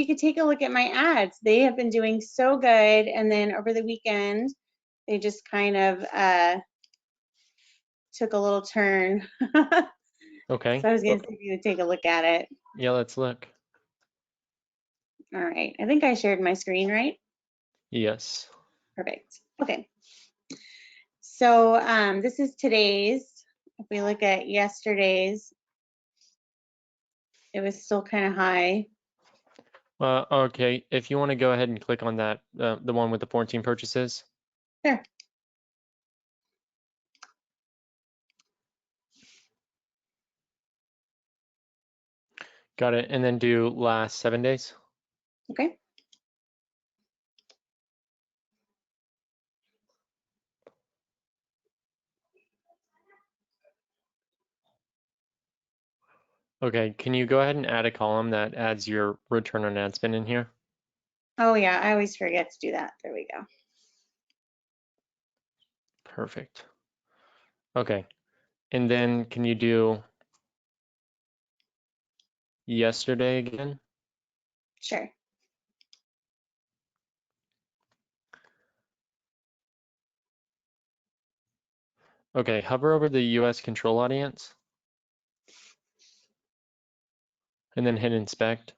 you could take a look at my ads. They have been doing so good. And then over the weekend, they just kind of took a little turn. Okay. So I was going to see if you would take a look at it. Yeah, let's look. All right. I think I shared my screen, right? Yes. Perfect. Okay. So this is today's. If we look at yesterday's, it was still kind of high. Okay, if you want to go ahead and click on that, the one with the 14 purchases. Sure. Got it. And then do last 7 days. Okay. Okay, can you go ahead and add a column that adds your return on ad spend in here? Oh yeah, I always forget to do that. There we go. Perfect. Okay, and then can you do yesterday again? Sure. Okay, hover over the US control audience and then hit inspect.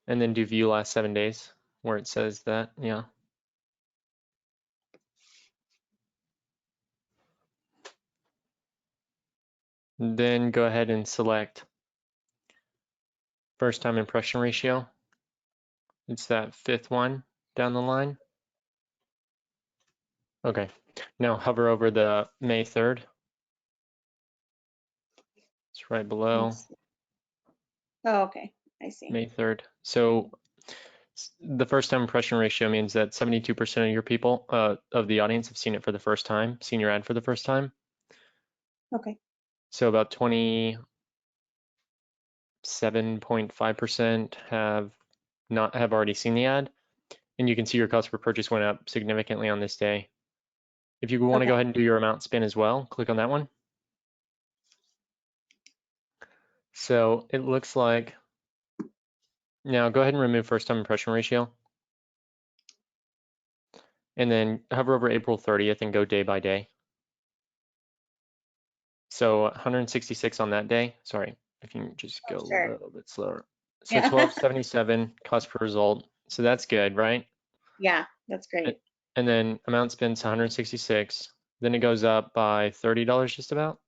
And then do view last 7 days where it says that, yeah. Then go ahead and select first time impression ratio. It's that fifth one down the line. Okay, now hover over the May 3rd. It's right below. Oh, okay. I see. May 3rd. So the first time impression ratio means that 72% of your people, of the audience have seen it for the first time, seen your ad for the first time. Okay. So about 27.5% have already seen the ad. And you can see your cost per purchase went up significantly on this day. If you want to go ahead and do your amount spent as well, click on that one. So it looks like, now go ahead and remove first time impression ratio. And then hover over April 30th and go day by day. So 166 on that day. Sorry, if you just go a little bit slower. So Yeah. 1277 cost per result. So that's good, right? Yeah, that's great. And then amount spent 166. Then it goes up by $30 just about.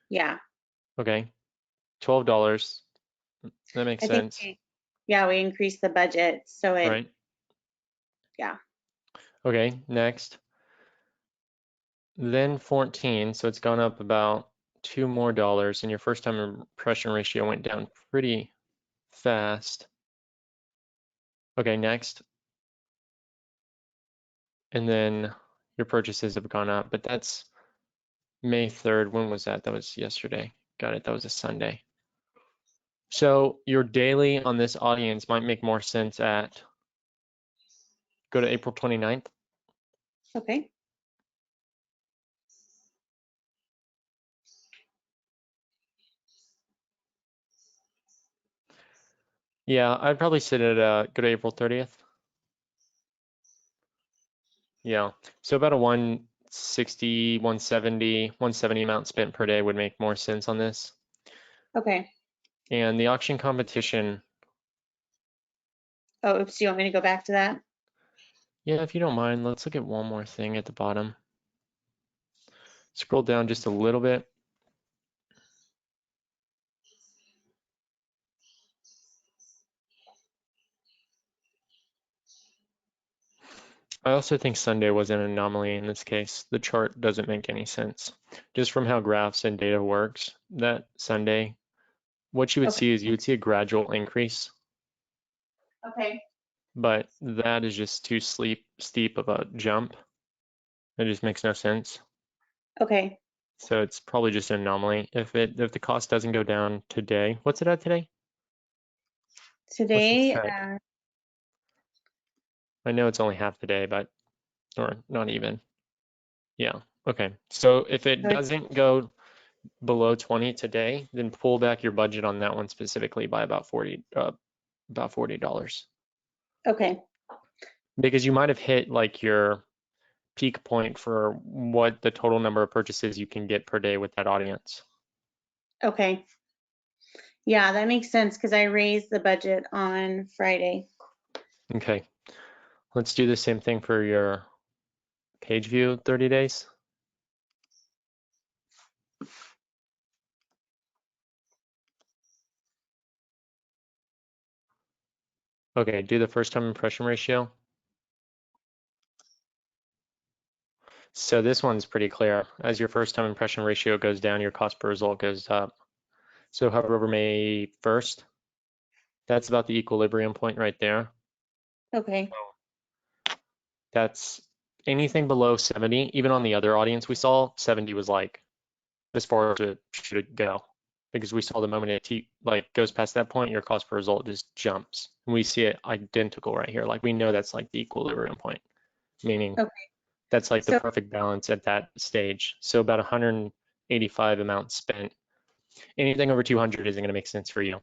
Yeah. Okay, $12. That makes I think sense. we increased the budget, so it. Right. Yeah. Okay, next. Then 14, so it's gone up about $2 more, and your first time impression ratio went down pretty fast. Okay, next. And then your purchases have gone up, but that's May 3rd. When was that? That was yesterday. Got it. That was a Sunday. So your daily on this audience might make more sense at, go to April 29th. Okay. Yeah, I'd probably sit at, go to April 30th. Yeah, so about a 160, 170 amount spent per day would make more sense on this. Okay. And the auction competition. Oh, oops. Do you want me to go back to that? Yeah, if you don't mind, let's look at one more thing at the bottom. Scroll down just a little bit. I also think Sunday was an anomaly in this case. The chart doesn't make any sense. Just from how graphs and data works, that Sunday, what you would see is you would see a gradual increase. Okay. But that is just too steep of a jump. It just makes no sense. Okay. So it's probably just an anomaly. If the cost doesn't go down today, what's it at today? Today, I know it's only half the day, but, or not even. Yeah, okay. So if it doesn't go below 20 today, then pull back your budget on that one specifically by about $40. Okay. Because you might have hit like your peak point for what the total number of purchases you can get per day with that audience. Okay. Yeah, that makes sense because I raised the budget on Friday. Okay, let's do the same thing for your page view 30 days. Okay, do the first time impression ratio. So this one's pretty clear. As your first time impression ratio goes down, your cost per result goes up. So hover over May 1st, that's about the equilibrium point right there. Okay. That's anything below 70, even on the other audience we saw, 70 was like as far as it should go. Because we saw the moment it like goes past that point, your cost per result just jumps. And we see it identical right here. Like we know that's like the equilibrium point, meaning Okay. that's like the So, perfect balance at that stage. So about 185 amount spent. Anything over 200 isn't going to make sense for you.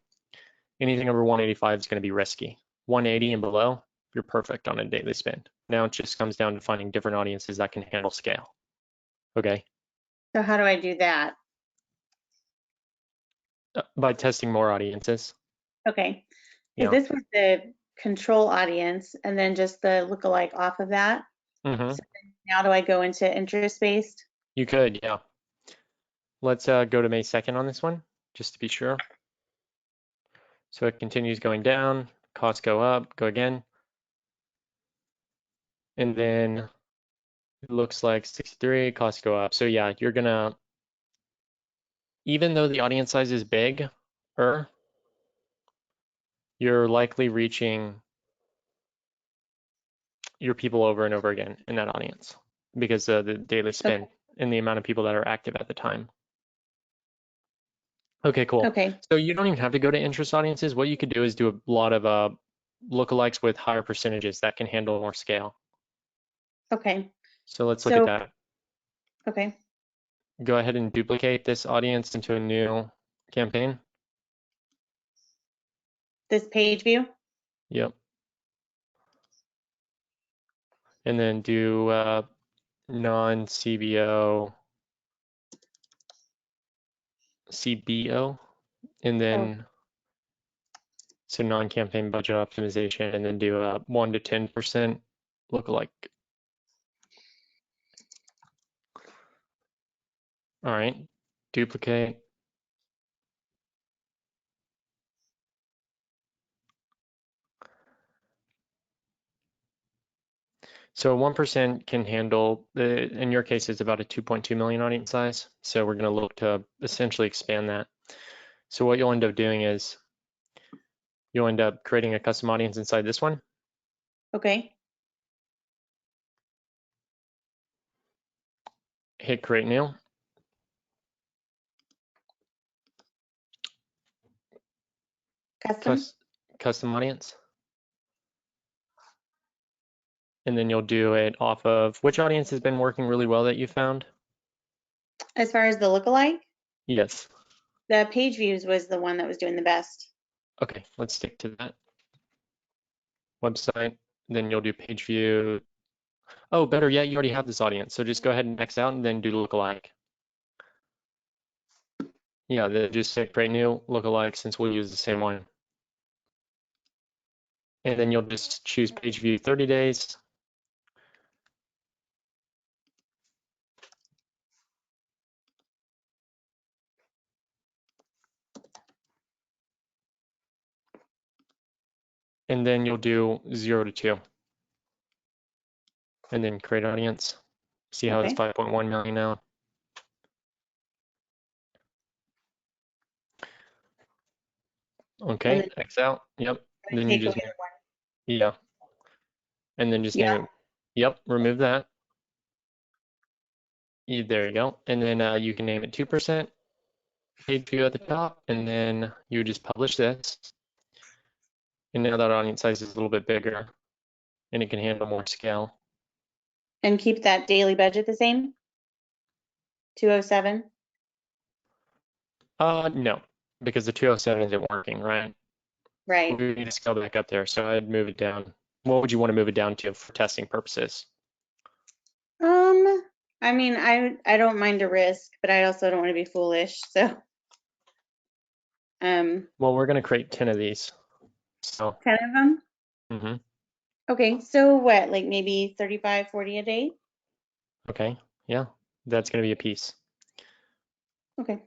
Anything over 185 is going to be risky. 180 and below, you're perfect on a daily spend. Now it just comes down to finding different audiences that can handle scale. Okay. so how do I do that? By testing more audiences. Okay. Because Yeah. this was the control audience and then just the lookalike off of that. Mm-hmm. So then now do I go into interest-based? You could, yeah. Let's go to May 2nd on this one, just to be sure. So it continues going down, costs go up, go again. And then it looks like 63, costs go up. So yeah, you're gonna, even though the audience size is big, you're likely reaching your people over and over again in that audience because of the daily spend and the amount of people that are active at the time. Okay, cool. Okay. So you don't even have to go to interest audiences. What you could do is do a lot of lookalikes with higher percentages that can handle more scale. Okay. So let's look at So, that. okay. Go ahead and duplicate this audience into a new campaign. This page view? Yep. And then do non-CBO, CBO, and Oh, then so non-campaign budget optimization, and then do a 1 to 10% lookalike. All right, duplicate. So 1% can handle, in your case, it's about a 2.2 million audience size. So we're going to look to essentially expand that. So what you'll end up doing is you'll end up creating a custom audience inside this one. okay. Hit create new. Custom? Custom audience. And then you'll do it off of which audience has been working really well that you found? As far as the lookalike, Yes. the page views was the one that was doing the best. Okay, let's stick to that website. Then you'll do page view. Oh, better yet, you already have this audience. So just go ahead and X out and then do lookalike. Yeah, just hit create new lookalike since we'll use the same one. And then you'll just choose page view 30 days. And then you'll do 0 to 2. And then create audience. See how it's Okay. 5.1 million now. And Okay, then X out. Yep. I'm Then gonna you take away just, the one. yeah. And then just Yeah. name it. Yep, remove that. There you go. And then you can name it 2%, page view at the top, and then you just publish this. And now that audience size is a little bit bigger and it can handle more scale. And keep that daily budget the same? 207? No, because the 207 isn't working, right? We Right. need to scale back up there, so I'd move it down. What would you want to move it down to for testing purposes? I mean, I don't mind a risk, but I also don't want to be foolish. So, um, Well, we're going to create 10 of these. So, 10 of them. mhm, Okay, so what, like maybe 35, 40 a day? okay, yeah, that's going to be a piece. Okay,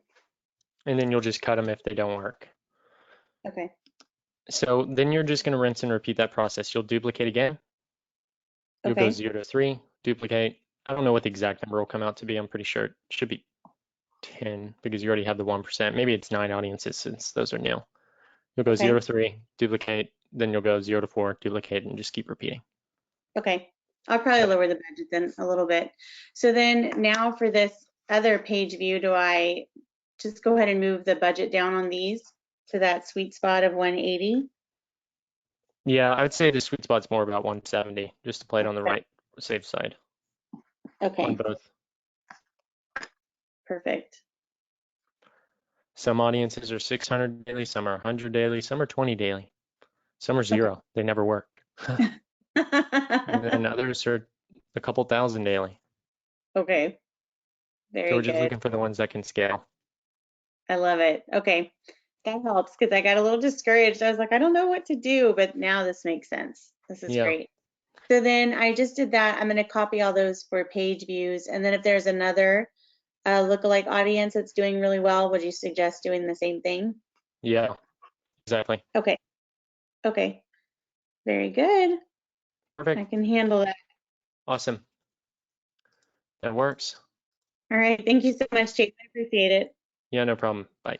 And then you'll just cut them if they don't work. okay, So then you're just going to rinse and repeat that process. You'll duplicate again. You'll go okay, 0 to 3, duplicate. I don't know what the exact number will come out to be. I'm pretty sure it should be 10 because you already have the 1%. Maybe it's 9 audiences since those are new. You'll go 0 okay, to 3, duplicate, then you'll go 0 to 4, duplicate, and just keep repeating. okay. I'll probably Yep. lower the budget then a little bit. So then now for this other page view, do I just go ahead and move the budget down on these to that sweet spot of 180? Yeah, I would say the sweet spot's more about 170, just to play it on the right safe side on Okay, both. perfect. Some audiences are 600 daily, some are 100 daily, some are 20 daily, some are Okay. 0. They never work. And then others are a couple thousand daily. Okay, So very we're just good. looking for the ones that can scale. I love it. Okay, that helps because I got a little discouraged. I was like, I don't know what to do, but now this makes sense. This is Yeah. great. So then I just did that. I'm going to copy all those for page views. And then if there's another lookalike audience that's doing really well, would you suggest doing the same thing? Yeah, exactly. Okay. Okay. Very good. I Perfect. can handle that. Awesome. That works. All right. Thank you so much, Chase. I appreciate it. Yeah, no problem. Bye.